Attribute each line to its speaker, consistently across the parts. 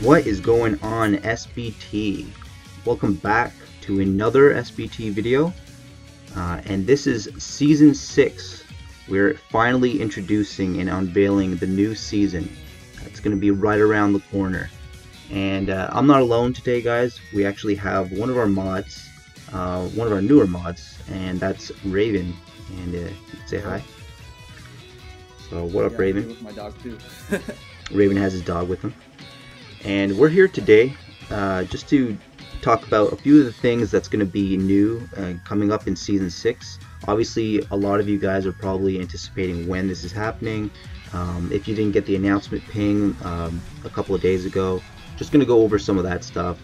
Speaker 1: What is going on, SBT? Welcome back to another SBT video, and this is Season 6. We're finally introducing and unveiling the new season. It's going to be right around the corner. And I'm not alone today, guys. We actually have one of our mods, one of our newer mods, and that's Raven. And you can say hi. So what up, Raven?
Speaker 2: With my dog too.
Speaker 1: Raven has his dog with him. And we're here today just to talk about a few of the things that's going to be new coming up in Season 6. Obviously, a lot of you guys are probably anticipating when this is happening. If you didn't get the announcement ping a couple of days ago, just going to go over some of that stuff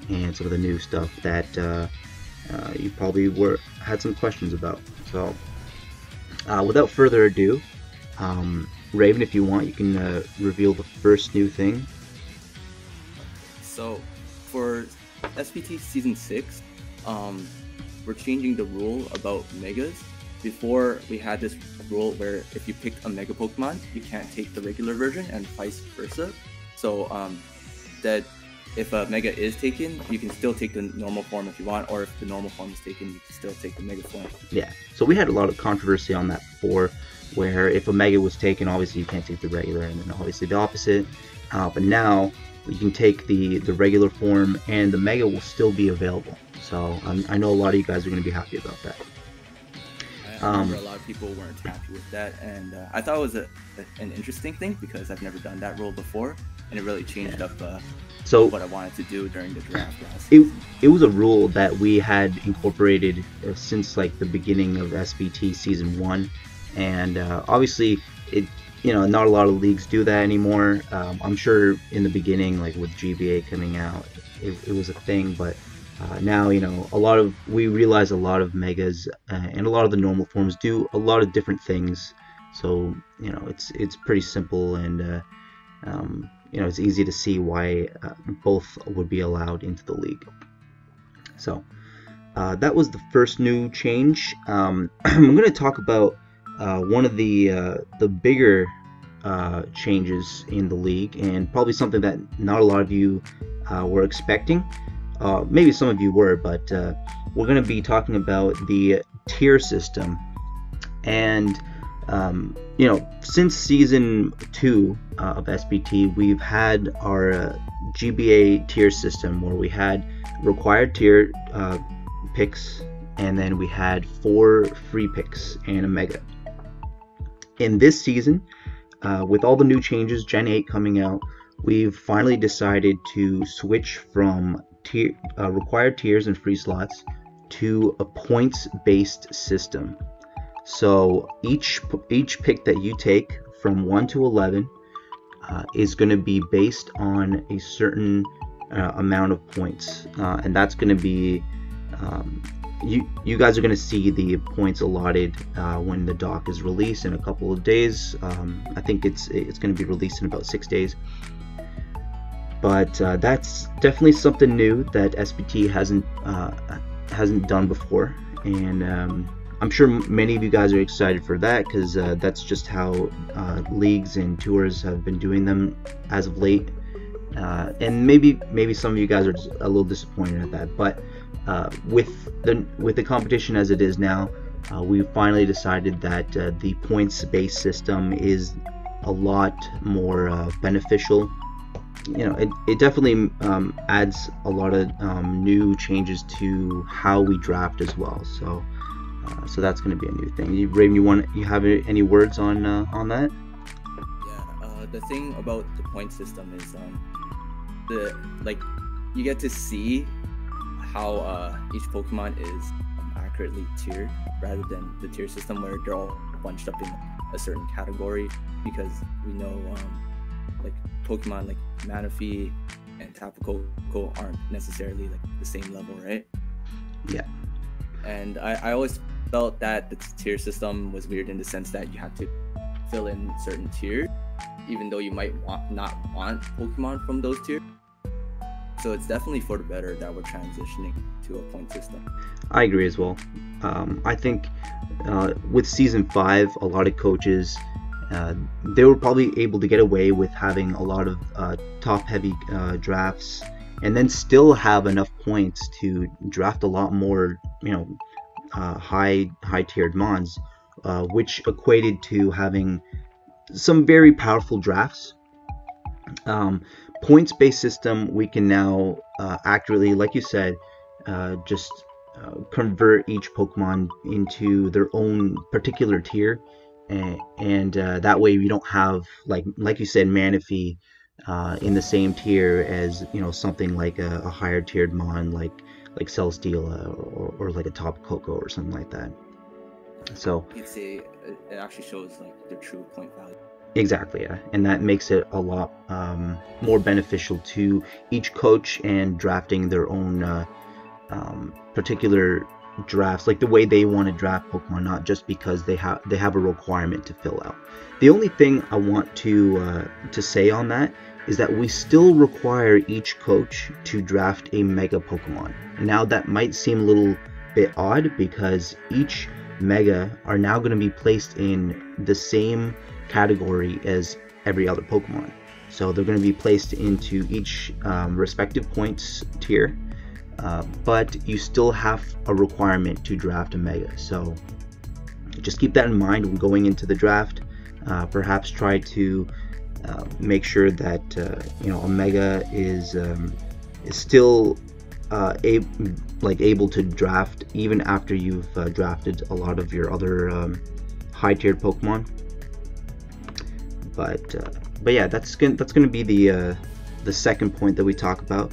Speaker 1: and some of the new stuff that you probably had some questions about. So, without further ado, Raven, if you want, you can reveal the first new thing.
Speaker 2: So, for SBT Season 6, we're changing the rule about megas. Before, we had this rule where if you picked a mega Pokemon, you can't take the regular version and vice versa. So, that if a mega is taken, you can still take the normal form if you want, or if the normal form is taken, you can still take the mega form.
Speaker 1: Yeah, so we had a lot of controversy on that before, where if a mega was taken, obviously you can't take the regular, and then obviously the opposite. But now you can take the regular form, and the mega will still be available. So I know a lot of you guys are going to be happy about that.
Speaker 2: I remember a lot of people weren't happy with that, and I thought it was an interesting thing because I've never done that rule before, and it really changed up
Speaker 1: so
Speaker 2: what I wanted to do during the draft last season.
Speaker 1: It was a rule that we had incorporated since like the beginning of SBT Season 1, and obviously not a lot of leagues do that anymore. I'm sure in the beginning, like with GBA coming out, it was a thing, but now we realize a lot of megas and a lot of the normal forms do a lot of different things. So it's pretty simple, and it's easy to see why both would be allowed into the league. So that was the first new change. I'm going to talk about one of the bigger changes in the league, and probably something that not a lot of you were expecting. Maybe some of you were, but we're going to be talking about the tier system. And since Season 2 of SBT, we've had our GBA tier system, where we had required tier picks, and then we had 4 free picks and a mega. In this season, with all the new changes, Gen 8 coming out, we've finally decided to switch from required tiers and free slots to a points-based system. So each pick that you take from 1 to 11 is going to be based on a certain amount of points, and that's going to be you guys are going to see the points allotted when the doc is released in a couple of days. I think it's going to be released in about 6 days. But that's definitely something new that SBT hasn't done before, and I'm sure many of you guys are excited for that, because that's just how leagues and tours have been doing them as of late. And maybe some of you guys are just a little disappointed at that, but with the competition as it is now, we finally decided that the points-based system is a lot more beneficial. It definitely adds a lot of new changes to how we draft as well. So that's going to be a new thing. Raven, you have any words on that?
Speaker 2: Yeah, the thing about the point system is you get to see how each Pokemon is accurately tiered, rather than the tier system where they're all bunched up in a certain category, because we know Pokemon like Manaphy and Tapu Koko aren't necessarily the same level, right?
Speaker 1: Yeah.
Speaker 2: And I always felt that the tier system was weird in the sense that you had to fill in certain tiers, even though you might not want Pokemon from those tiers. So it's definitely for the better that we're transitioning to a point system.
Speaker 1: I agree as well. I think with Season 5, a lot of coaches they were probably able to get away with having a lot of top-heavy drafts, and then still have enough points to draft a lot more, high-tiered Mons, which equated to having some very powerful drafts. Points-based system, we can now accurately, like you said, just convert each Pokemon into their own particular tier, and that way we don't have, like you said, Manaphy in the same tier as something like a higher tiered Mon like Celesteela, or like a Top Coco or something like that. So
Speaker 2: you'd say it actually shows like their true point value.
Speaker 1: Exactly, yeah, and that makes it a lot more beneficial to each coach and drafting their own particular drafts, like the way they want to draft Pokemon, not just because they have a requirement to fill out. The only thing I want to say on that is that we still require each coach to draft a Mega Pokemon. Now that might seem a little bit odd, because each Mega are now going to be placed in the same category as every other Pokemon. So they're going to be placed into each respective points tier, but you still have a requirement to draft a Mega. So just keep that in mind when going into the draft. Perhaps try to make sure that a Mega is still able to draft even after you've drafted a lot of your other high-tiered Pokemon. But yeah, that's gonna be the second point that we talk about.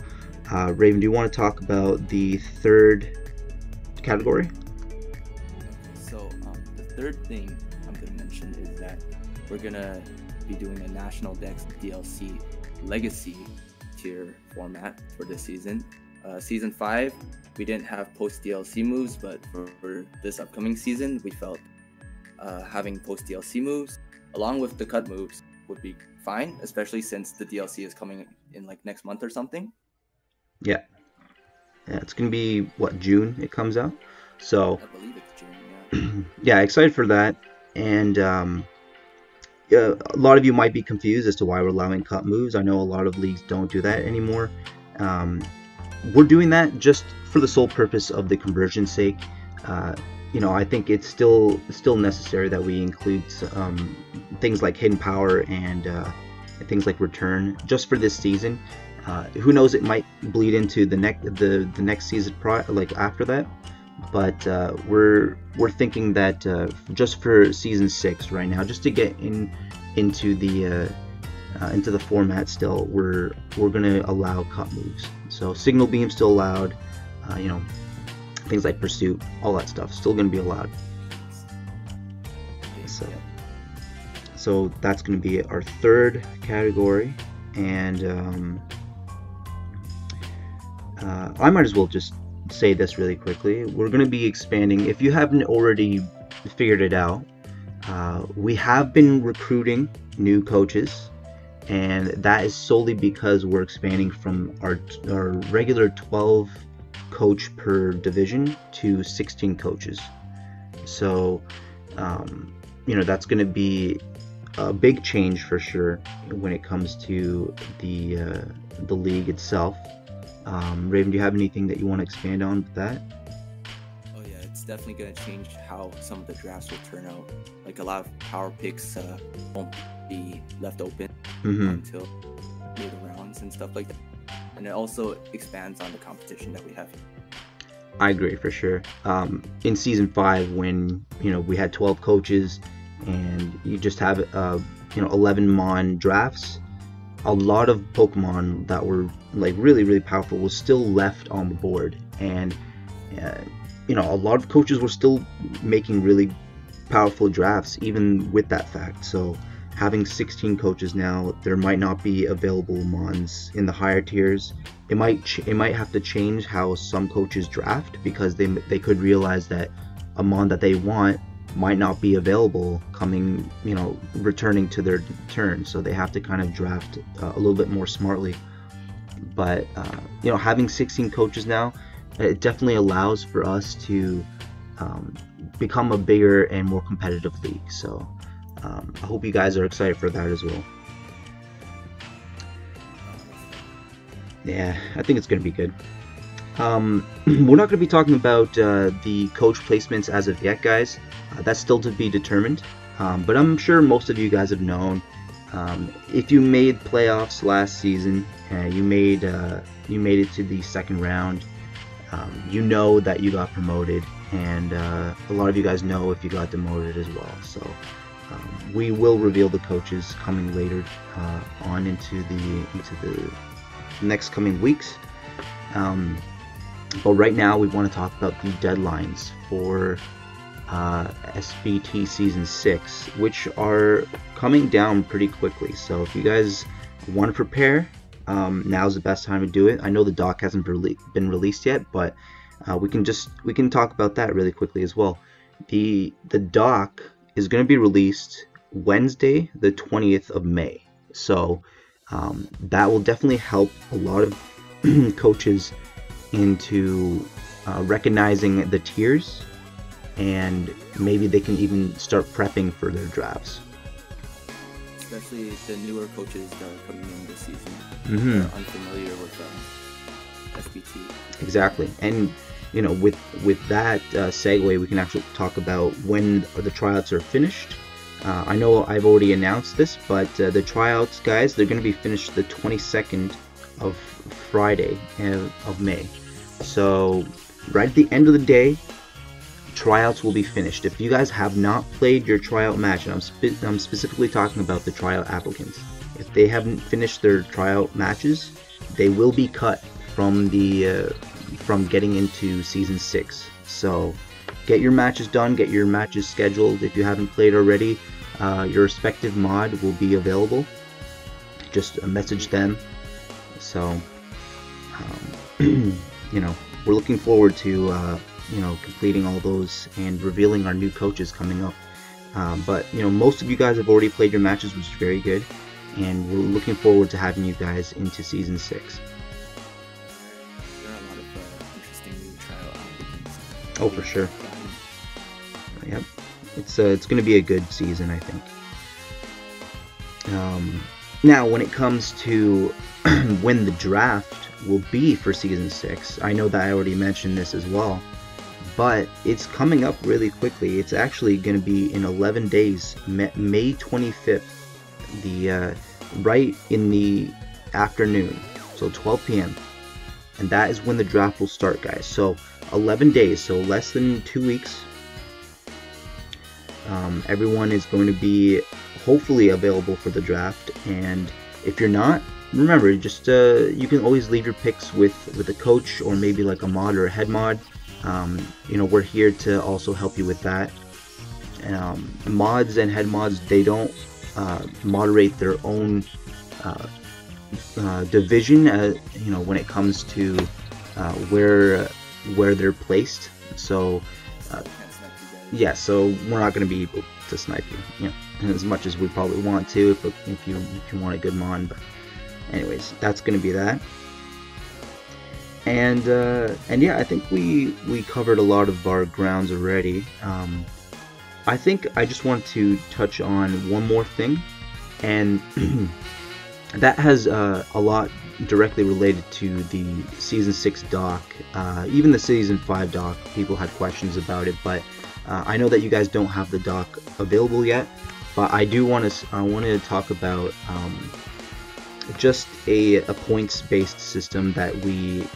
Speaker 1: Raven, do you want to talk about the third category?
Speaker 2: So the third thing I'm gonna mention is that we're gonna be doing a National Dex DLC Legacy tier format for this season. Season 5, we didn't have post DLC moves, but for this upcoming season, we felt having post DLC moves along with the cut moves would be fine, especially since the DLC is coming in like next month or something.
Speaker 1: Yeah, it's gonna be June it comes out. So
Speaker 2: I believe it's June.
Speaker 1: Yeah, excited for that. And a lot of you might be confused as to why we're allowing cut moves. I know a lot of leagues don't do that anymore. We're doing that just for the sole purpose of the conversion sake. I think it's still necessary that we include things like hidden power and things like return just for this season. Who knows? It might bleed into the next season, after that. But we're thinking that just for season 6 right now, just to get into the format still, we're gonna allow cut moves. So signal beam still allowed. Things like pursuit, all that stuff still going to be allowed. So that's going to be our third category, and I might as well just say this really quickly. We're going to be expanding. If you haven't already figured it out, we have been recruiting new coaches, and that is solely because we're expanding from our regular 12 coach per division to 16 coaches. So that's going to be a big change for sure when it comes to the league itself. Raven, do you have anything that you want to expand on with that?
Speaker 2: Oh yeah, it's definitely going to change how some of the drafts will turn out. Like a lot of power picks won't be left open until later rounds and stuff like that. And it also expands on the competition that we have.
Speaker 1: I agree for sure. In season 5, when we had 12 coaches and you just have 11 Mon drafts, a lot of Pokemon that were really, really powerful was still left on the board, and a lot of coaches were still making really powerful drafts even with that fact. So having 16 coaches now, there might not be available Mons in the higher tiers. It might have to change how some coaches draft, because they could realize that a Mon that they want might not be available coming, returning to their turn. So they have to kind of draft a little bit more smartly. But having 16 coaches now, it definitely allows for us to become a bigger and more competitive league. So I hope you guys are excited for that as well. Yeah, I think it's going to be good. We're not going to be talking about the coach placements as of yet, guys. That's still to be determined. But I'm sure most of you guys have known. If you made playoffs last season, you made it to the second round. You know that you got promoted, and a lot of you guys know if you got demoted as well. So we will reveal the coaches coming later on into the next coming weeks. But right now we want to talk about the deadlines for SBT Season 6, which are coming down pretty quickly. So if you guys want to prepare, now's the best time to do it. I know the doc hasn't been released yet, but we can talk about that really quickly as well. The doc is going to be released Wednesday, the 20th of May. So that will definitely help a lot of coaches into recognizing the tiers, and maybe they can even start prepping for their drafts.
Speaker 2: Especially the newer coaches that are coming in this season,
Speaker 1: Mm-hmm.
Speaker 2: are unfamiliar with SBT.
Speaker 1: Exactly, and you know, with that segue, we can actually talk about when the tryouts are finished. I know I've already announced this, but the tryouts, guys, they're going to be finished the 22nd of Friday of May. So right at the end of the day, tryouts will be finished. If you guys have not played your tryout match, and I'm specifically talking about the tryout applicants, if they haven't finished their tryout matches, they will be cut from from getting into Season 6. So get your matches done, get your matches scheduled. If you haven't played already, your respective mod will be available. Just message them. So you know, we're looking forward to completing all those and revealing our new coaches coming up. But you know, most of you guys have already played your matches, which is very good, and we're looking forward to having you guys into Season 6.
Speaker 2: There are a lot of interesting new trial applicants.
Speaker 1: Oh, for sure. Yep, it's going to be a good season, I think. Now, when it comes to when the draft will be for Season 6, I know that I already mentioned this as well, but it's coming up really quickly. It's actually going to be in 11 days, May 25th, right in the afternoon, so 12 p.m. And that is when the draft will start, guys. So 11 days, so less than 2 weeks. Everyone is going to be hopefully available for the draft, and if you're not, remember, just you can always leave your picks with a coach, or maybe like a mod or a head mod. You know, we're here to also help you with that. Mods and head mods, they don't moderate their own division, you know, when it comes to where they're placed. So yeah, so we're not going to be able to snipe you, as much as we probably want to, if you want a good mod. But anyways, that's going to be that. And yeah, I think we covered a lot of our grounds already. I think I just want to touch on one more thing, and that has a lot directly related to the Season 6 doc. Even the Season 5 doc, people had questions about it, but I know that you guys don't have the doc available yet. But I want to talk about just a points-based system that we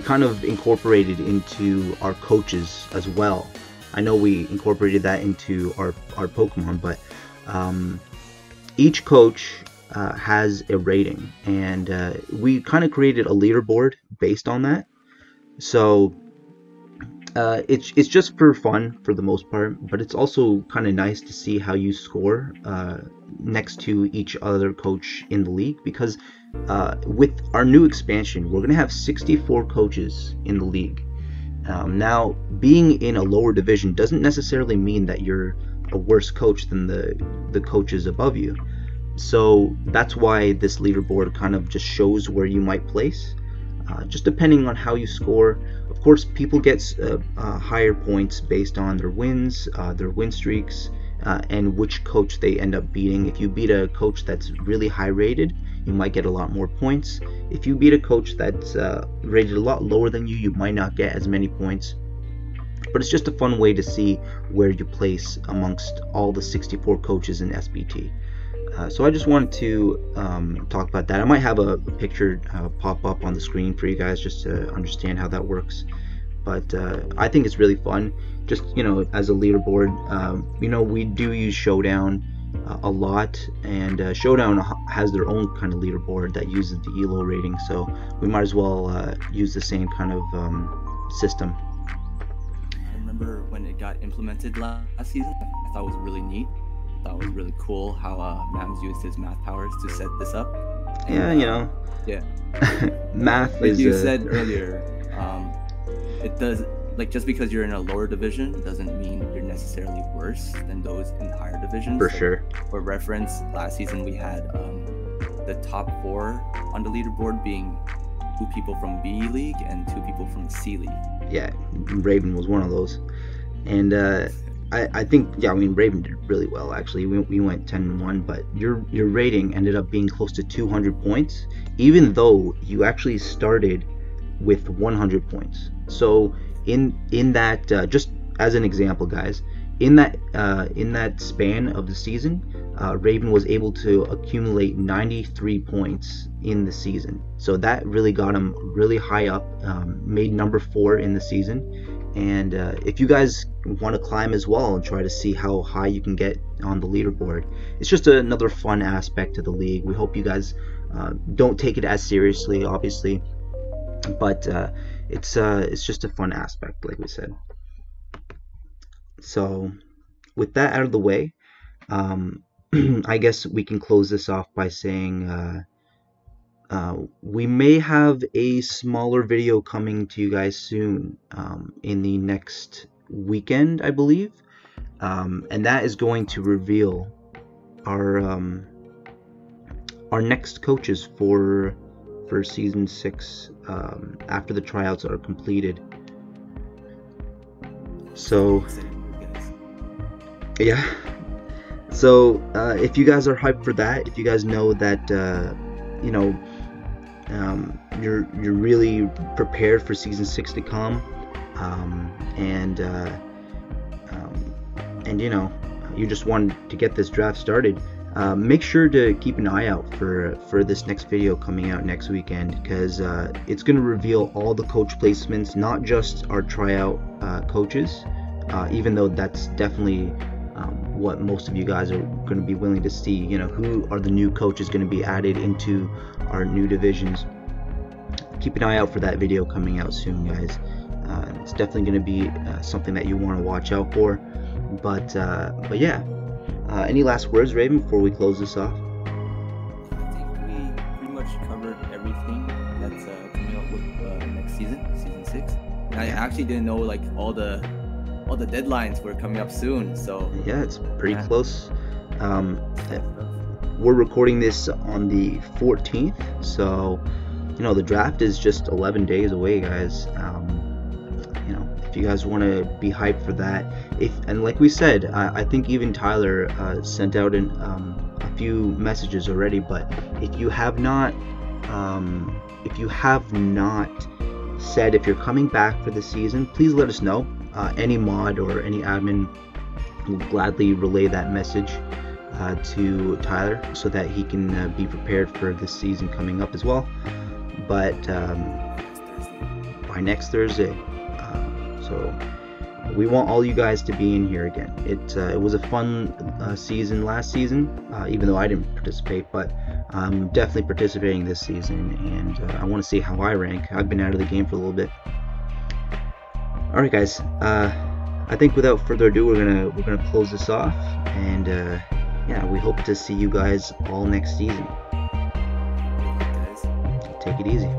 Speaker 1: kind of incorporated into our coaches as well. I know we incorporated that into our Pokemon, but each coach has a rating, and we kind of created a leaderboard based on that. So it's just for fun for the most part, but it's also kind of nice to see how you score next to each other coach in the league, because with our new expansion, we're going to have 64 coaches in the league. Now, being in a lower division doesn't necessarily mean that you're a worse coach than the coaches above you. So that's why this leaderboard kind of just shows where you might place, just depending on how you score. Of course, people get higher points based on their wins, their win streaks, and which coach they end up beating. If you beat a coach that's really high rated, you might get a lot more points. If you beat a coach that's rated a lot lower than you might not get as many points. But it's just a fun way to see where you place amongst all the 64 coaches in SBT. So I just wanted to talk about that. I might have a picture pop up on the screen for you guys just to understand how that works. But I think it's really fun. Just, as a leaderboard, we do use Showdown a lot, and Showdown has their own kind of leaderboard that uses the ELO rating, so we might as well use the same kind of system.
Speaker 2: I remember when it got implemented last season. I thought it was really neat. I thought it was really cool how Mams used his math powers to set this up. And, yeah.
Speaker 1: Math
Speaker 2: like
Speaker 1: is,
Speaker 2: you said earlier, it does, like, just because you're in a lower division doesn't mean you're necessarily worse than those in higher divisions.
Speaker 1: For sure.
Speaker 2: For reference, last season we had the top 4 on the leaderboard being 2 people from B League and 2 people from C League.
Speaker 1: Yeah, Raven was one of those. And I think, Raven did really well, actually. We went 10-1, but your rating ended up being close to 200 points, even though you actually started with 100 points. So in that, just as an example, guys, in that span of the season, Raven was able to accumulate 93 points in the season. So that really got him really high up, made number 4 in the season. And if you guys want to climb as well and try to see how high you can get on the leaderboard, it's just another fun aspect to the league. We hope you guys don't take it as seriously, obviously, but it's just a fun aspect, like we said. So with that out of the way, I guess we can close this off by saying we may have a smaller video coming to you guys soon, in the next weekend, I believe, and that is going to reveal our next coaches for season 6 after the tryouts are completed. So yeah, so if you guys are hyped for that, if you guys know that you're really prepared for season 6 to come, and you just wanted to get this draft started, make sure to keep an eye out for this next video coming out next weekend, because it's going to reveal all the coach placements, not just our tryout coaches, even though that's definitely what most of you guys are going to be willing to see. Who are the new coaches going to be added into our new divisions. Keep an eye out for that video coming out soon, guys. It's definitely going to be something that you want to watch out for. But yeah, any last words, Raven, before we close this off?
Speaker 2: I think we pretty much covered everything that's coming up with next season 6. And I actually didn't know like all the deadlines were coming up soon, so
Speaker 1: yeah, it's pretty close. We're recording this on the 14th, so the draft is just 11 days away, guys. If you guys want to be hyped for that, and like we said, I think even Tyler sent out a few messages already, but if you have not said if you're coming back for the season, please let us know. Any mod or any admin will gladly relay that message to Tyler so that he can be prepared for this season coming up as well. But by next Thursday, so we want all you guys to be in here again. It was a fun season last season, even though I didn't participate, but I'm definitely participating this season, and I want to see how I rank. I've been out of the game for a little bit. Alright, guys, I think without further ado, we're gonna close this off, and yeah, we hope to see you guys all next season. Take it easy.